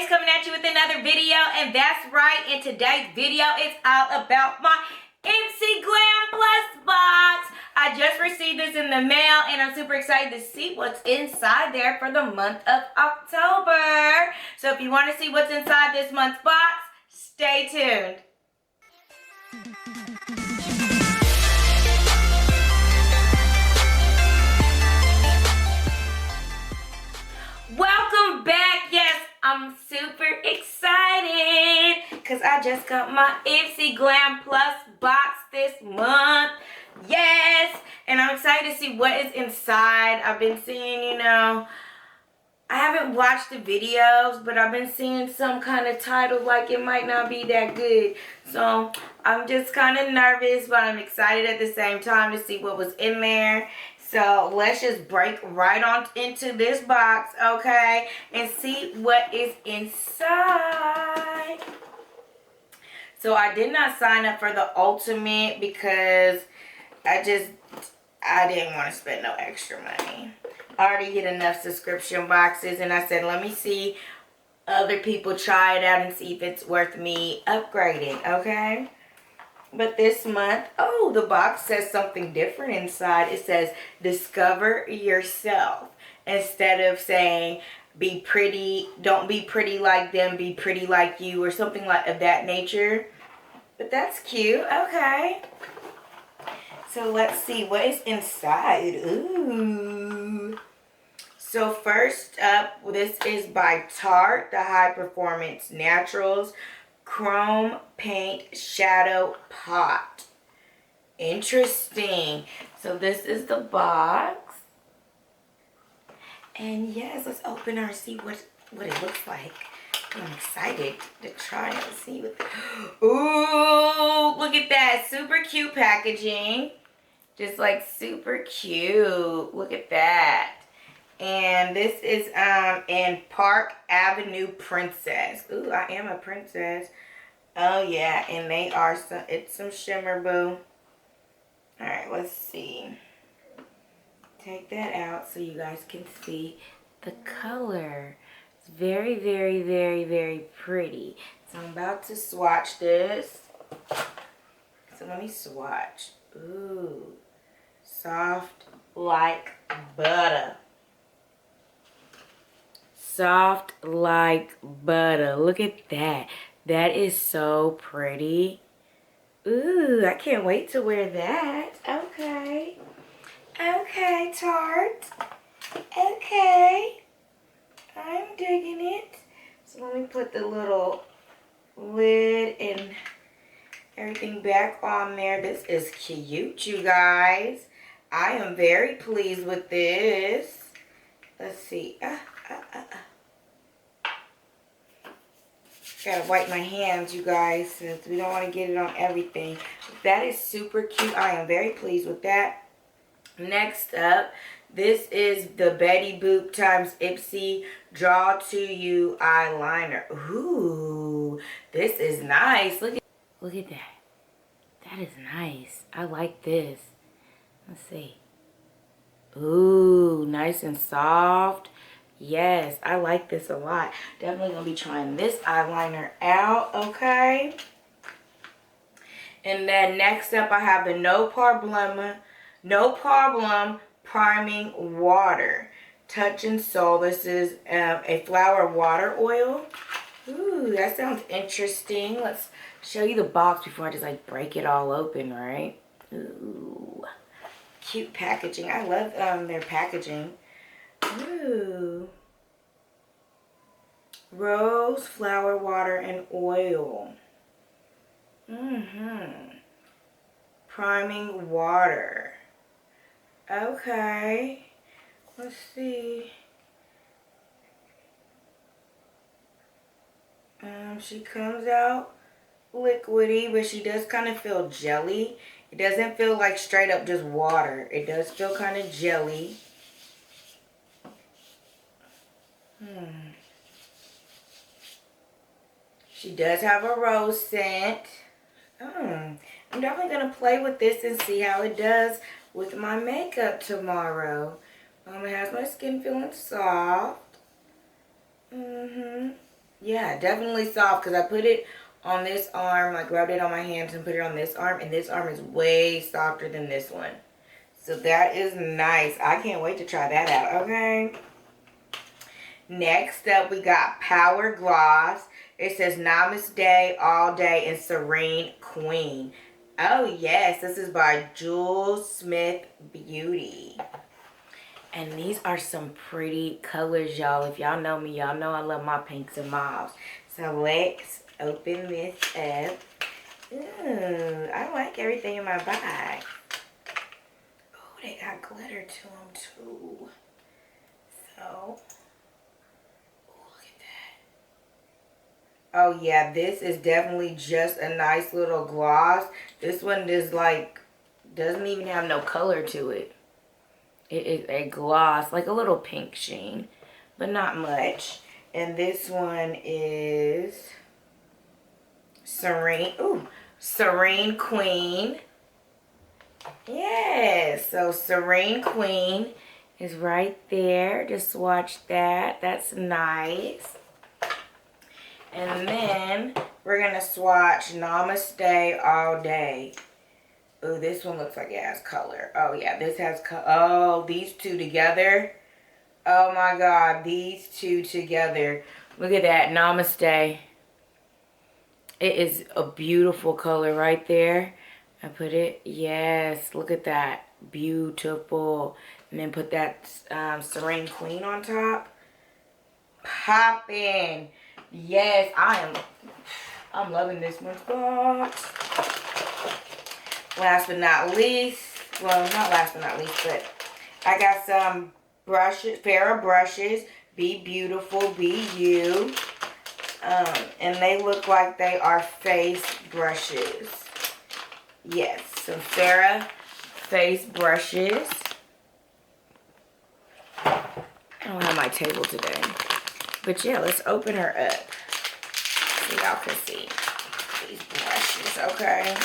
Lace coming at you with another video, and that's right, in today's video it's all about my Ipsy Glam Plus box. I just received this in the mail and I'm super excited to see what's inside there for the month of October. So if you want to see what's inside this month's box, stay tuned. Welcome back. Yes, I'm super excited because I just got my Ipsy Glam Plus box this month. Yes, and I'm excited to see what is inside. I've been seeing, I haven't watched the videos, but I've been seeing some kind of title like it might not be that good. So I'm just kind of nervous, but I'm excited at the same time to see what was in there. So let's just break right on into this box, okay, and see what is inside. So I did not sign up for the ultimate because I didn't want to spend no extra money. I already get enough subscription boxes, and I said, let me see other people try it out and see if it's worth me upgrading, okay? But this month, oh, the box says something different inside. It says, discover yourself. Instead of saying, be pretty, don't be pretty like them, be pretty like you, or something like of that nature. But that's cute, okay. So let's see what is inside. Ooh. So first up, this is by Tarte, the High Performance Naturals Chrome Paint Shadow Pot. Interesting. So this is the box. And yes, let's open her and see what it looks like. I'm excited to try and see what. Ooh, look at that. Super cute packaging. Just like super cute. Look at that. And this is in Park Avenue Princess. Ooh, I am a princess. Oh yeah, and they are it's some shimmer, boo. Alright, let's see. Take that out so you guys can see the color. It's very, very, very, very pretty. So I'm about to swatch this. So let me swatch. Ooh. Soft like butter. Soft like butter. Look at that. That is so pretty. Ooh, I can't wait to wear that. Okay. Okay, Tarte. Okay. I'm digging it. So let me put the little lid and everything back on there. This is cute, you guys. I am very pleased with this. Let's see. Gotta wipe my hands, you guys, since we don't want to get it on everything. That is super cute. I am very pleased with that. Next up, this is the Betty Boop times Ipsy Draw To You eyeliner. Ooh, this is nice. Look at that. That is nice. I like this. Let's see. Ooh, nice and soft. Yes, I like this a lot. Definitely going to be trying this eyeliner out, okay? And then next up, I have the No Problem Priming Water. Touch and Soul. This is a flower water oil. Ooh, that sounds interesting. Let's show you the box before I just like break it all open, right? Ooh, cute packaging. I love their packaging. Ooh. Rose, flower, water, and oil. Priming water. Okay. Let's see. She comes out liquidy, but she does kind of feel jelly. It doesn't feel like straight up just water. It does feel kind of jelly. She does have a rose scent. I'm definitely going to play with this and see how it does with my makeup tomorrow. It has my skin feeling soft. Yeah, definitely soft because I put it on this arm, like rubbed it on my hands and put it on this arm, and this arm is way softer than this one. So that is nice. I can't wait to try that out, okay? Next up, we got Power Gloss. It says Namaste All Day and Serene Queen. Oh, yes. This is by Jules Smith Beauty. And these are some pretty colors, y'all. If y'all know me, y'all know I love my pinks and mauves. So let's open this up. Ooh, I like everything in my bag. Oh, they got glitter to them too. So, look at that. Oh yeah, this is definitely just a nice little gloss. This one is like, doesn't even have no color to it. It is a gloss, like a little pink sheen, but not much. And this one is Serene, Serene Queen. Yes, so Serene Queen is right there. Just watch that. That's nice. And then we're going to swatch Namaste All Day. Oh, this one looks like it has color. Oh, yeah, this has color. Oh, these two together. Oh, my God, these two together. Look at that, Namaste. It is a beautiful color right there. I put it, yes, look at that. Beautiful. And then put that Serene Queen on top. Poppin'. Yes, I'm loving this one's box. Last but not least, well, not last but not least, but I got some brushes, Farrah brushes. Be beautiful, be you. And they look like they are face brushes. Yes, some Farrah face brushes. I don't have my table today. But yeah, let's open her up so y'all can see these brushes, okay?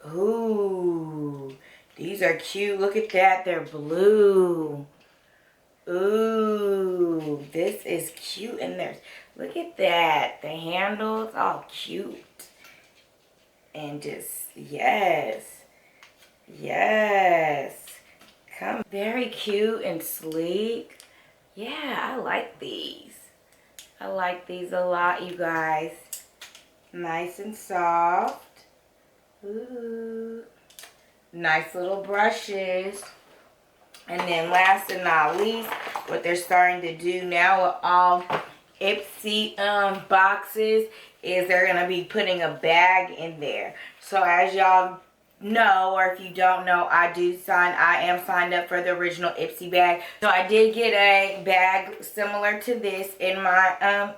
Ooh, these are cute. Look at that. They're blue. Ooh, this is cute. And there's, look at that. The handles, all cute. And just, yes. Yes. Come. Very cute and sleek. Yeah, I like these. I like these a lot, you guys. Nice and soft. Ooh. Nice little brushes. And then last and not least, what they're starting to do now with all Ipsy boxes is they're going to be putting a bag in there. So as y'all know, or if you don't know, I am signed up for the original Ipsy bag. So I did get a bag similar to this in my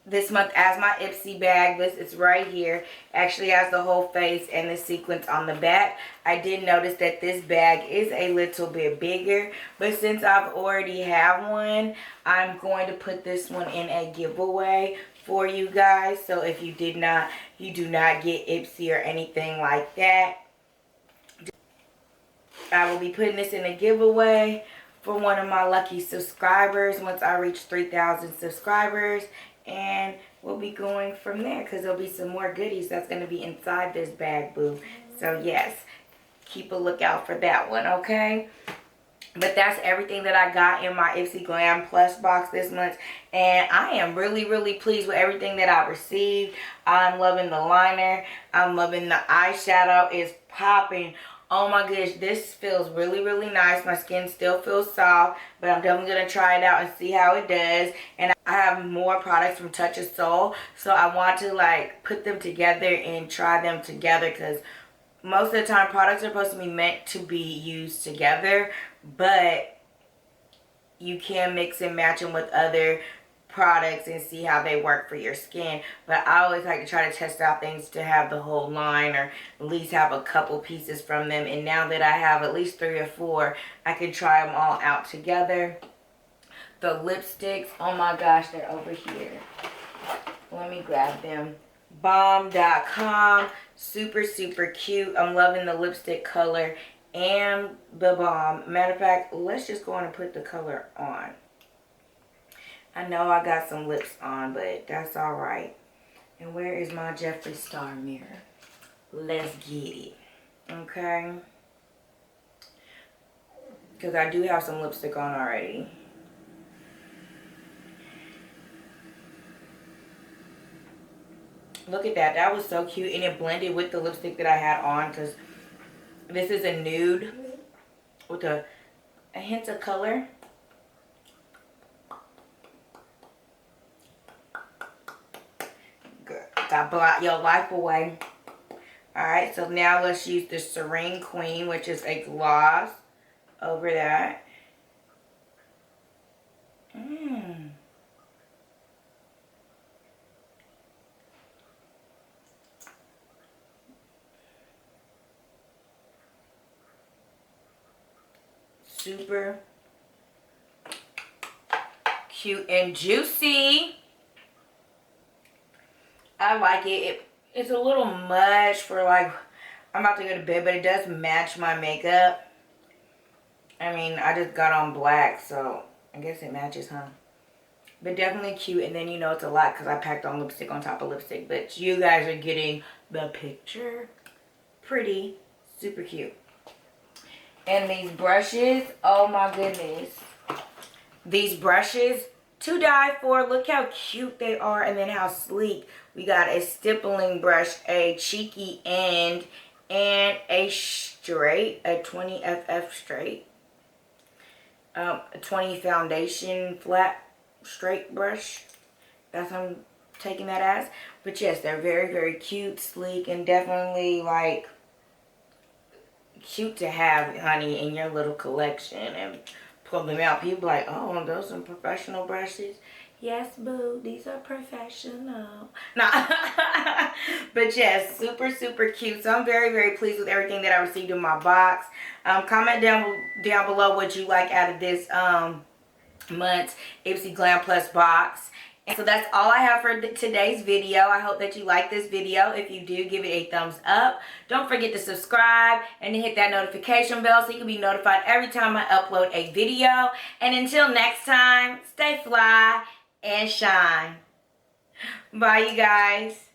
this month as my Ipsy bag. This is right here. Actually has the whole face and the sequins on the back. I did notice that this bag is a little bit bigger, but since I've already have one, I'm going to put this one in a giveaway for you guys. So if you do not get Ipsy or anything like that, I will be putting this in a giveaway for one of my lucky subscribers once I reach 3,000 subscribers. And we'll be going from there because there'll be some more goodies that's going to be inside this bag, boo. So, yes, keep a lookout for that one, okay? But that's everything that I got in my Ipsy Glam Plus box this month. And I am really, really pleased with everything that I received. I'm loving the liner. I'm loving the eyeshadow. It's popping. Oh my gosh, this feels really, really nice. My skin still feels soft, but I'm definitely going to try it out and see how it does. And I have more products from Touch of Soul, so I want to like put them together and try them together because most of the time products are supposed to be meant to be used together, but you can mix and match them with other products and see how they work for your skin. But I always like to try to test out things to have the whole line or at least have a couple pieces from them. And now that I have at least 3 or 4, I can try them all out together. The lipsticks, oh my gosh, they're over here. Let me grab them. Balm.com, super, super cute. I'm loving the lipstick color and the balm. Matter of fact, let's just go on and put the color on. I know I got some lips on, but that's all right. And where is my Jeffree Star mirror? Let's get it. Okay. Because I do have some lipstick on already. Look at that. That was so cute. And it blended with the lipstick that I had on. Because this is a nude with a hint of color. Good. Got block your life away. Alright, so now let's use the Serene Queen, which is a gloss over that. Super cute and juicy. I like it. It's a little much for like, I'm about to go to bed, but it does match my makeup. I mean, I just got on black, so I guess it matches, huh? But definitely cute, and then you know it's a lot because I packed on lipstick on top of lipstick. But you guys are getting the picture. Pretty, super cute. And these brushes, oh my goodness. These brushes, to die for. Look how cute they are, and then how sleek. We got a stippling brush, a cheeky end, and a straight, a 20 FF straight. A 20 foundation flat straight brush. That's what I'm taking that as. But yes, they're very, very cute, sleek, and definitely like cute to have, honey, in your little collection and pull them out. People like, oh, those are some professional brushes. Yes, boo, these are professional. Nah. But yes, super, super cute. So I'm very, very pleased with everything that I received in my box. Comment down below what you like out of this month's Ipsy Glam Plus box. And so that's all I have for today's video. I hope that you like this video. If you do, give it a thumbs up. Don't forget to subscribe and to hit that notification bell so you can be notified every time I upload a video. And until next time, stay fly and shine. Bye, you guys.